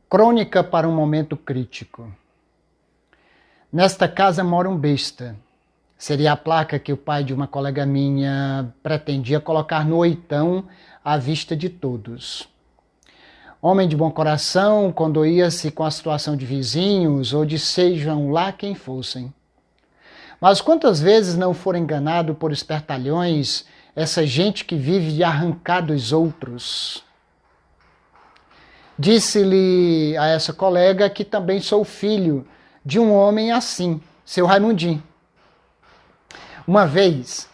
Crônica para um momento crítico. Nesta casa mora um besta. Seria a placa que o pai de uma colega minha pretendia colocar no oitão à vista de todos. Homem de bom coração, condoía-se com a situação de vizinhos ou de sejam lá quem fossem. Mas quantas vezes não foram enganado por espertalhões essa gente que vive de arrancar dos outros? Disse-lhe a essa colega que também sou filho de um homem assim, seu Raimundinho. Uma vez,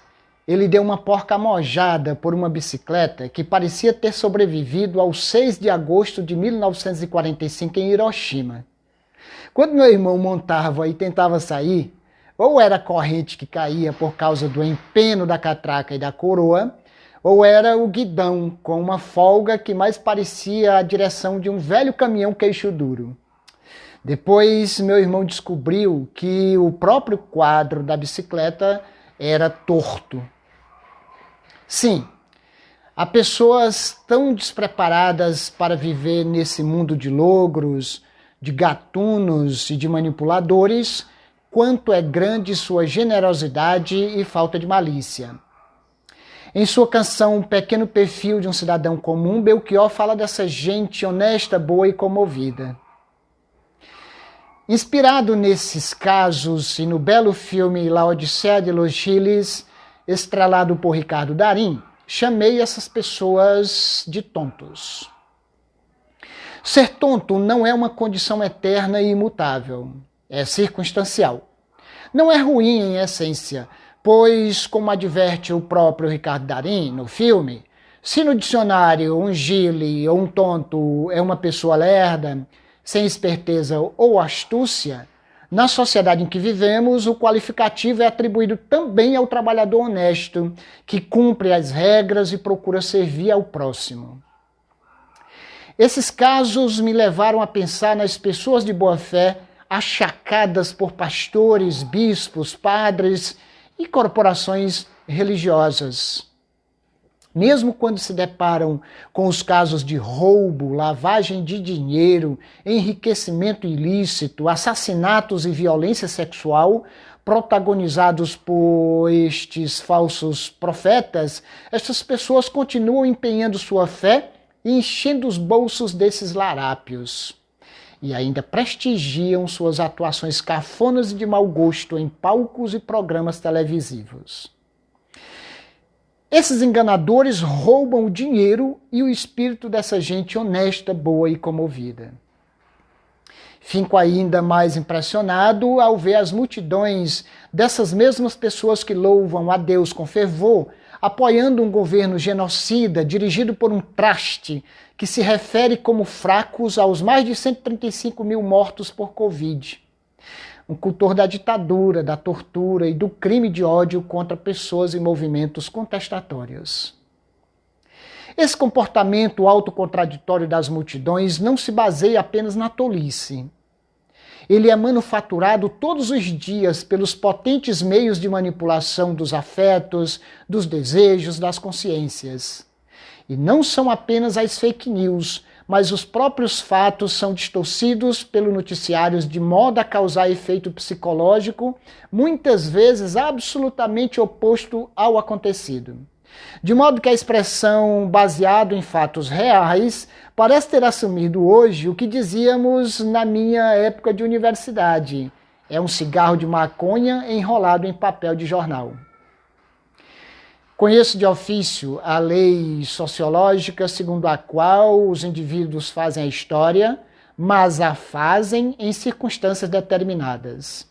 ele deu uma porca mojada por uma bicicleta que parecia ter sobrevivido ao 6 de agosto de 1945 em Hiroshima. Quando meu irmão montava e tentava sair, ou era a corrente que caía por causa do empeno da catraca e da coroa, ou era o guidão, com uma folga que mais parecia a direção de um velho caminhão queixo duro. Depois, meu irmão descobriu que o próprio quadro da bicicleta era torto. Sim, há pessoas tão despreparadas para viver nesse mundo de logros, de gatunos e de manipuladores, quanto é grande sua generosidade e falta de malícia. Em sua canção Um Pequeno Perfil de um Cidadão Comum, Belchior fala dessa gente honesta, boa e comovida. Inspirado nesses casos e no belo filme La Odisseia de los Giles, estrelado por Ricardo Darín, chamei essas pessoas de tontos. Ser tonto não é uma condição eterna e imutável, é circunstancial. Não é ruim em essência, pois, como adverte o próprio Ricardo Darín no filme, se no dicionário um gile ou um tonto é uma pessoa lerda, sem esperteza ou astúcia, na sociedade em que vivemos, o qualificativo é atribuído também ao trabalhador honesto, que cumpre as regras e procura servir ao próximo. Esses casos me levaram a pensar nas pessoas de boa fé achacadas por pastores, bispos, padres e corporações religiosas. Mesmo quando se deparam com os casos de roubo, lavagem de dinheiro, enriquecimento ilícito, assassinatos e violência sexual, protagonizados por estes falsos profetas, estas pessoas continuam empenhando sua fé e enchendo os bolsos desses larápios. E ainda prestigiam suas atuações cafonas e de mau gosto em palcos e programas televisivos. Esses enganadores roubam o dinheiro e o espírito dessa gente honesta, boa e comovida. Fico ainda mais impressionado ao ver as multidões dessas mesmas pessoas que louvam a Deus com fervor, apoiando um governo genocida dirigido por um traste que se refere como fracos aos mais de 135 mil mortos por Covid. Um cultor da ditadura, da tortura e do crime de ódio contra pessoas e movimentos contestatórios. Esse comportamento autocontraditório das multidões não se baseia apenas na tolice. Ele é manufaturado todos os dias pelos potentes meios de manipulação dos afetos, dos desejos, das consciências. E não são apenas as fake news, mas os próprios fatos são distorcidos pelos noticiários de modo a causar efeito psicológico, muitas vezes absolutamente oposto ao acontecido. De modo que a expressão baseado em fatos reais parece ter assumido hoje o que dizíamos na minha época de universidade. É um cigarro de maconha enrolado em papel de jornal. Conheço de ofício a lei sociológica segundo a qual os indivíduos fazem a história, mas a fazem em circunstâncias determinadas.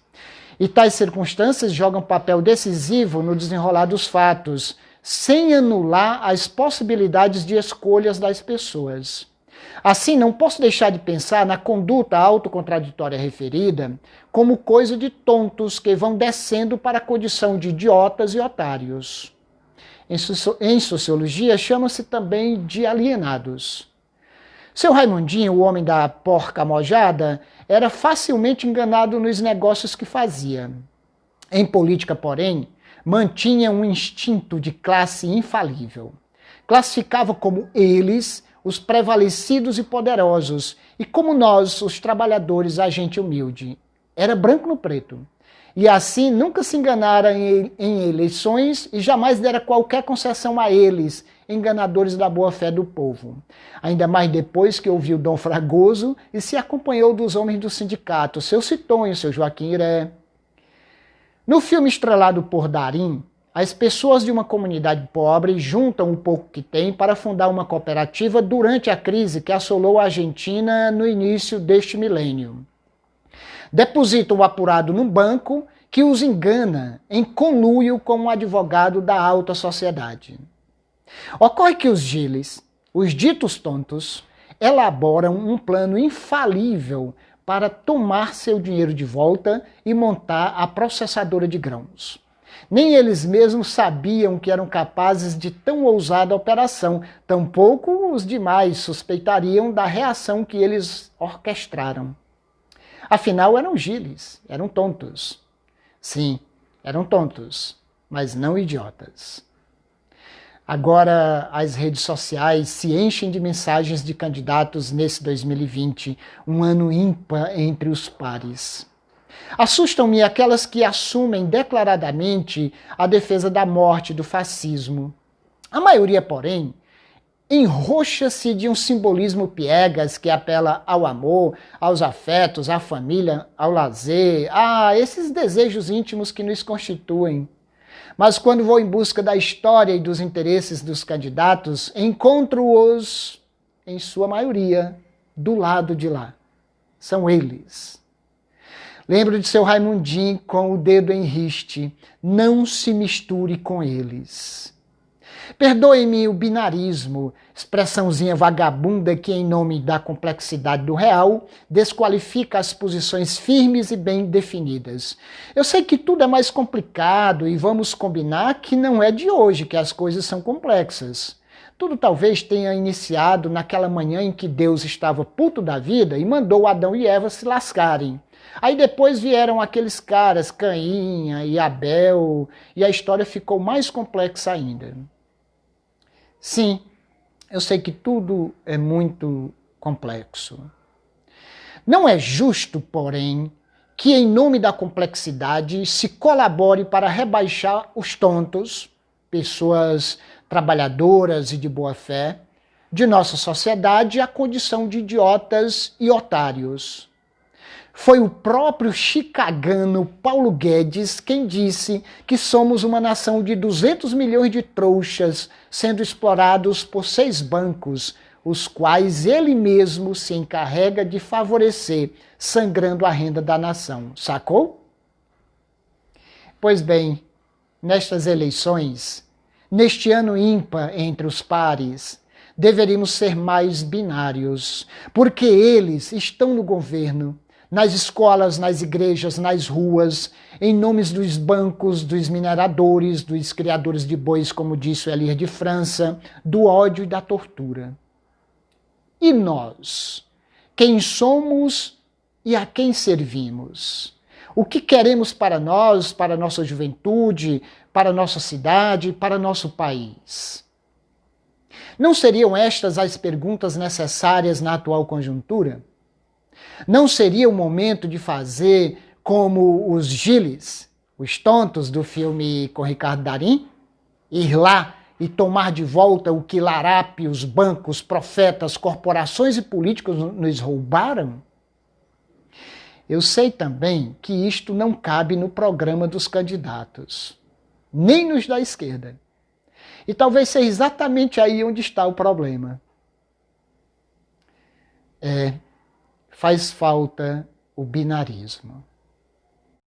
E tais circunstâncias jogam papel decisivo no desenrolar dos fatos, sem anular as possibilidades de escolhas das pessoas. Assim, não posso deixar de pensar na conduta autocontraditória referida como coisa de tontos que vão descendo para a condição de idiotas e otários. Em sociologia, chama-se também de alienados. Seu Raimundinho, o homem da porca mojada, era facilmente enganado nos negócios que fazia. Em política, porém, mantinha um instinto de classe infalível. Classificava como eles os prevalecidos e poderosos, e como nós, os trabalhadores, a gente humilde. Era branco no preto. E assim nunca se enganara em eleições e jamais dera qualquer concessão a eles, enganadores da boa-fé do povo. Ainda mais depois que ouviu Dom Fragoso e se acompanhou dos homens do sindicato, seu Citonho, seu Joaquim Iré. No filme estrelado por Darim, as pessoas de uma comunidade pobre juntam o pouco que têm para fundar uma cooperativa durante a crise que assolou a Argentina no início deste milênio. Depositam o apurado num banco que os engana em conluio com um advogado da alta sociedade. Ocorre que os Giles, os ditos tontos, elaboram um plano infalível para tomar seu dinheiro de volta e montar a processadora de grãos. Nem eles mesmos sabiam que eram capazes de tão ousada operação, tampouco os demais suspeitariam da reação que eles orquestraram. Afinal, eram Giles, eram tontos. Sim, eram tontos, mas não idiotas. Agora, as redes sociais se enchem de mensagens de candidatos nesse 2020, um ano ímpar entre os pares. Assustam-me aquelas que assumem declaradamente a defesa da morte do fascismo. A maioria, porém, enroxa-se de um simbolismo piegas que apela ao amor, aos afetos, à família, ao lazer, a esses desejos íntimos que nos constituem. Mas quando vou em busca da história e dos interesses dos candidatos, encontro-os, em sua maioria, do lado de lá. São eles. Lembro de seu Raimundinho com o dedo em riste. Não se misture com eles. Perdoe-me o binarismo, expressãozinha vagabunda que, em nome da complexidade do real, desqualifica as posições firmes e bem definidas. Eu sei que tudo é mais complicado e vamos combinar que não é de hoje que as coisas são complexas. Tudo talvez tenha iniciado naquela manhã em que Deus estava puto da vida e mandou Adão e Eva se lascarem. Aí depois vieram aqueles caras, Caim e Abel, e a história ficou mais complexa ainda. Sim, eu sei que tudo é muito complexo. Não é justo, porém, que em nome da complexidade se colabore para rebaixar os tontos, pessoas trabalhadoras e de boa fé, de nossa sociedade à condição de idiotas e otários. Foi o próprio chicagano Paulo Guedes quem disse que somos uma nação de 200 milhões de trouxas sendo explorados por 6 bancos, os quais ele mesmo se encarrega de favorecer, sangrando a renda da nação. Sacou? Pois bem, nestas eleições, neste ano ímpar entre os pares, deveríamos ser mais binários, porque eles estão no governo, nas escolas, nas igrejas, nas ruas, em nomes dos bancos, dos mineradores, dos criadores de bois, como disse o Elir de França, do ódio e da tortura. E nós? Quem somos e a quem servimos? O que queremos para nós, para nossa juventude, para nossa cidade, para nosso país? Não seriam estas as perguntas necessárias na atual conjuntura? Não seria o momento de fazer como os Giles, os tontos do filme com Ricardo Darim? Ir lá e tomar de volta o que larápios, bancos, profetas, corporações e políticos nos roubaram? Eu sei também que isto não cabe no programa dos candidatos, nem nos da esquerda. E talvez seja exatamente aí onde está o problema. Faz falta o binarismo.